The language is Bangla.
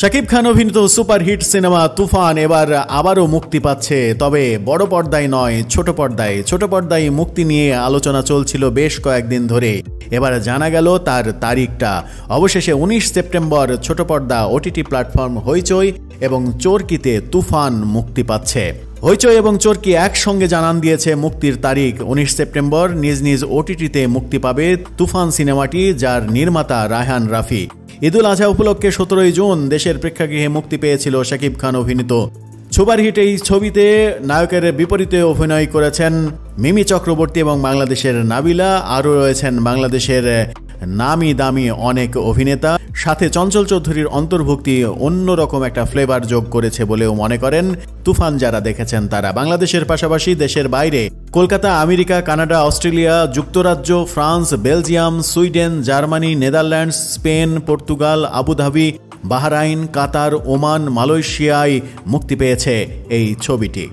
শাকিব খান অভিনীত সুপারহিট সিনেমা তুফান এবার আবারও মুক্তি পাচ্ছে, তবে বড় পর্দায় নয়, ছোট পর্দায় মুক্তি নিয়ে আলোচনা চলছিল বেশ কয়েকদিন ধরে। এবার জানা গেল তার তারিখটা। অবশেষে 19 সেপ্টেম্বর ছোট পর্দা ওটিটি প্ল্যাটফর্ম হইচই এবং চরকিতে তুফান মুক্তি পাচ্ছে। হইচই এবং চরকি একসঙ্গে জানান দিয়েছে মুক্তির তারিখ 19 সেপ্টেম্বর নিজ নিজ ওটিটিতে মুক্তি পাবে তুফান সিনেমাটি, যার নির্মাতা রায়হান রাফি। ঈদুল আজহা উপলক্ষে 17 জুন দেশের প্রেক্ষাগৃহে মুক্তি পেয়েছিল শাকিব খান অভিনীত সুপারহিট এই ছবিতে নায়কের বিপরীতে অভিনয় করেছেন মিমি চক্রবর্তী এবং বাংলাদেশের নাবিলা। আরও রয়েছেন বাংলাদেশের নামি দামি অনেক অভিনেতা, সাথে চঞ্চল চৌধুরীর অন্তর্ভুক্তি অন্যরকম একটা ফ্লেভার যোগ করেছে বলেও মনে করেন তুফান যারা দেখেছেন তারা। বাংলাদেশের পাশাপাশি দেশের বাইরে কলকাতা, আমেরিকা, কানাডা, অস্ট্রেলিয়া, যুক্তরাজ্য, France, Belgium, Sweden, Germany, Netherlands, Spain, Portugal, Abu Dhabi, Bahrain, Qatar, Oman, মালয়েশিয়ায় মুক্তি পেয়েছে এই ছবিটি।